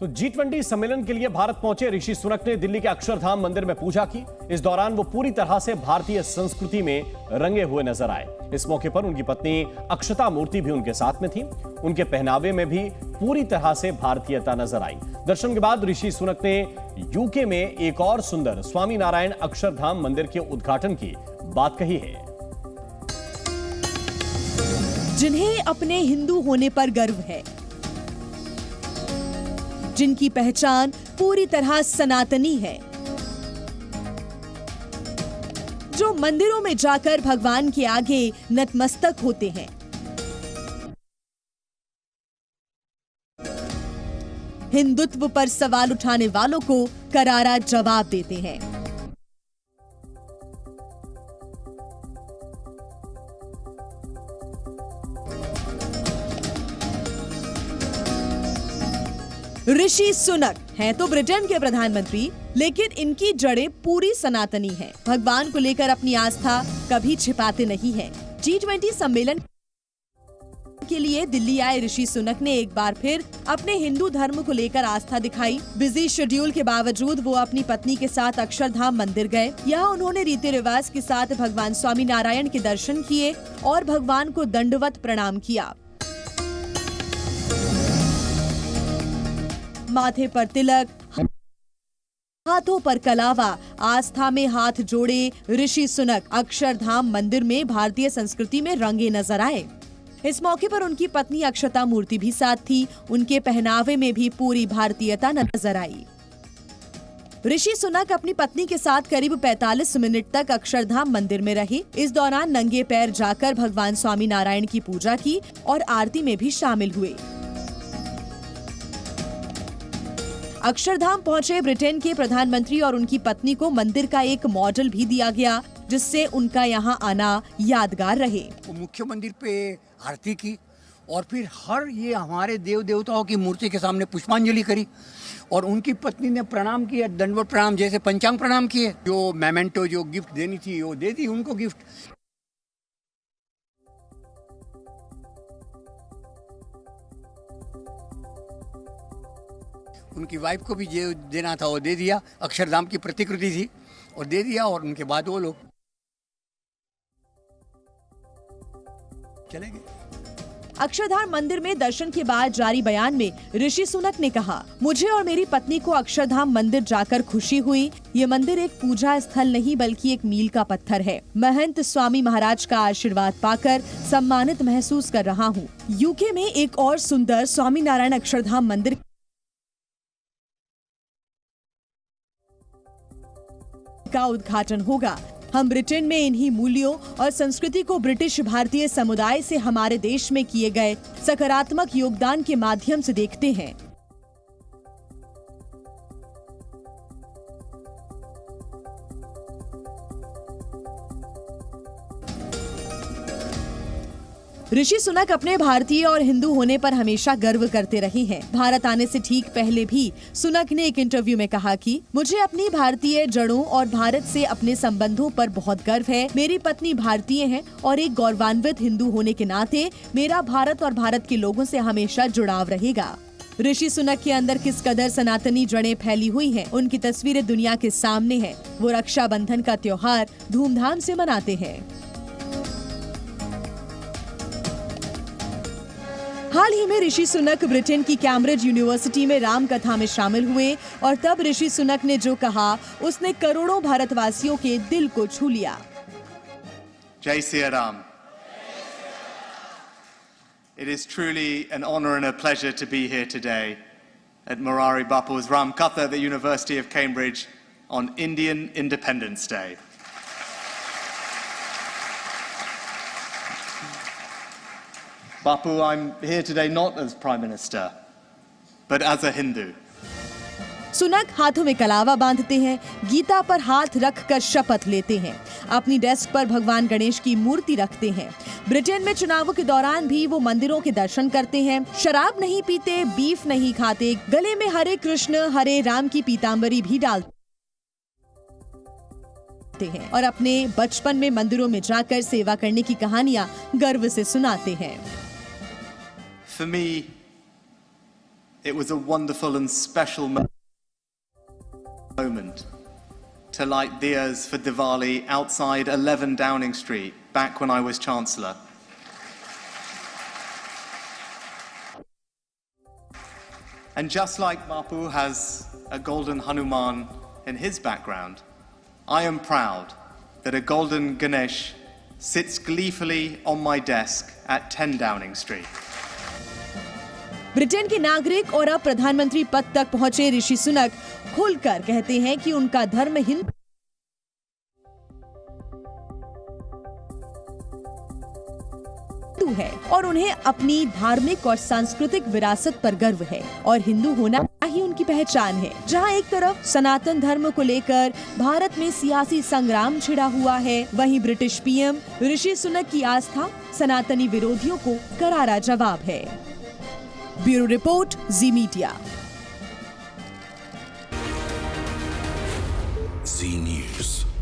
तो G20 सम्मेलन के लिए भारत पहुंचे ऋषि सुनक ने दिल्ली के अक्षरधाम मंदिर में पूजा की। इस दौरान वो पूरी तरह से भारतीय संस्कृति में रंगे हुए नजर आए। इस मौके पर उनकी पत्नी अक्षता मूर्ति भी उनके साथ में थी। उनके पहनावे में भी पूरी तरह से भारतीयता नजर आई। दर्शन के बाद ऋषि सुनक ने यूके में एक और सुंदर स्वामी नारायण अक्षरधाम मंदिर के उद्घाटन की बात कही है। जिन्हें अपने हिंदू होने पर गर्व है, जिनकी पहचान पूरी तरह सनातनी है, जो मंदिरों में जाकर भगवान के आगे नतमस्तक होते हैं, हिंदुत्व पर सवाल उठाने वालों को करारा जवाब देते हैं। ऋषि सुनक हैं तो ब्रिटेन के प्रधानमंत्री, लेकिन इनकी जड़ें पूरी सनातनी हैं। भगवान को लेकर अपनी आस्था कभी छिपाते नहीं हैं। G20 सम्मेलन के लिए दिल्ली आए ऋषि सुनक ने एक बार फिर अपने हिंदू धर्म को लेकर आस्था दिखाई। बिजी शेड्यूल के बावजूद वो अपनी पत्नी के साथ अक्षरधाम मंदिर गए। यहाँ उन्होंने रीति रिवाज के साथ भगवान स्वामी नारायण के दर्शन किए और भगवान को दंडवत प्रणाम किया। माथे पर तिलक, हाथों पर कलावा, आस्था में हाथ जोड़े ऋषि सुनक अक्षरधाम मंदिर में भारतीय संस्कृति में रंगे नजर आए। इस मौके पर उनकी पत्नी अक्षता मूर्ति भी साथ थी। उनके पहनावे में भी पूरी भारतीयता नजर आई। ऋषि सुनक अपनी पत्नी के साथ करीब 45 मिनट तक अक्षरधाम मंदिर में रहे। इस दौरान नंगे पैर जाकर भगवान स्वामी नारायण की पूजा की और आरती में भी शामिल हुए। अक्षरधाम पहुंचे ब्रिटेन के प्रधानमंत्री और उनकी पत्नी को मंदिर का एक मॉडल भी दिया गया, जिससे उनका यहां आना यादगार रहे। मुख्य मंदिर पे आरती की और फिर हर ये हमारे देव देवताओं की मूर्ति के सामने पुष्पांजलि करी और उनकी पत्नी ने प्रणाम किया, दंडवत प्रणाम जैसे पंचांग प्रणाम किए। जो मेमेंटो जो गिफ्ट देनी थी वो दे दी उनको गिफ्ट। उनकी वाइफ को भी जो देना था वो दे दिया। अक्षरधाम की प्रतिकृति थी और दे दिया और उनके बाद वो लोग चले गए। अक्षरधाम मंदिर में दर्शन के बाद जारी बयान में ऋषि सुनक ने कहा, मुझे और मेरी पत्नी को अक्षरधाम मंदिर जाकर खुशी हुई। ये मंदिर एक पूजा स्थल नहीं बल्कि एक मील का पत्थर है। महंत स्वामी महाराज का आशीर्वाद पाकर सम्मानित महसूस कर रहा हूँ। यूके में एक और सुंदर स्वामी नारायण अक्षरधाम मंदिर का उद्घाटन होगा। हम ब्रिटेन में इन्हीं मूल्यों और संस्कृति को ब्रिटिश भारतीय समुदाय से हमारे देश में किए गए सकारात्मक योगदान के माध्यम से देखते हैं। ऋषि सुनक अपने भारतीय और हिंदू होने पर हमेशा गर्व करते रहे हैं। भारत आने से ठीक पहले भी सुनक ने एक इंटरव्यू में कहा कि मुझे अपनी भारतीय जड़ों और भारत से अपने संबंधों पर बहुत गर्व है। मेरी पत्नी भारतीय है और एक गौरवान्वित हिंदू होने के नाते मेरा भारत और भारत के लोगों से हमेशा जुड़ाव रहेगा। ऋषि सुनक के अंदर किस कदर सनातनी जड़ें फैली हुई हैं, उनकी तस्वीरें दुनिया के सामने हैं। वो रक्षाबंधन का त्योहार धूमधाम से मनाते हैं। हाल ही में ऋषि सुनक ब्रिटेन की कैम्ब्रिज यूनिवर्सिटी में राम कथा में शामिल हुए और तब ऋषि सुनक ने जो कहा उसने करोड़ों भारतवासियों के दिल को छू लिया। जय Siya Ram. It is truly an honor and a pleasure to be here today at Morari Bapu's Ram Katha at the University of Cambridge on Indian Independence Day. Bapu, I'm here today not as Prime Minister, but as a Hindu. Sunak हाथों में कलावा बांधते हैं, गीता पर हाथ रखकर शपथ लेते हैं, अपनी डेस्क पर भगवान गणेश की मूर्ति रखते हैं। ब्रिटेन में चुनावों के दौरान भी वो मंदिरों के दर्शन करते हैं, शराब नहीं पीते, बीफ नहीं खाते, गले में हरे कृष्ण हरे राम की पीतांबरी भी डालते हैं और अपने बचपन में मंदिरों में जाकर सेवा करने की कहानियां गर्व से सुनाते हैं। For me, it was a wonderful and special moment to light diyas for Diwali outside 11 Downing Street, back when I was Chancellor. And just like Bapu has a golden Hanuman in his background, I am proud that a golden Ganesh sits gleefully on my desk at 10 Downing Street. Britain के नागरिक और अब प्रधानमंत्री पद तक पहुंचे ऋषि सुनक खुलकर कहते हैं कि उनका धर्म हिंदू है और उन्हें अपनी धार्मिक और सांस्कृतिक विरासत पर गर्व है और हिंदू होना ही उनकी पहचान है। जहां एक तरफ सनातन धर्म को लेकर भारत में सियासी संग्राम छिड़ा हुआ है, वहीं ब्रिटिश पीएम ऋषि सुनक की आस्था सनातनी विरोधियों को करारा जवाब है। ब्यूरो रिपोर्ट, जी मीडिया। जी न्यूज़।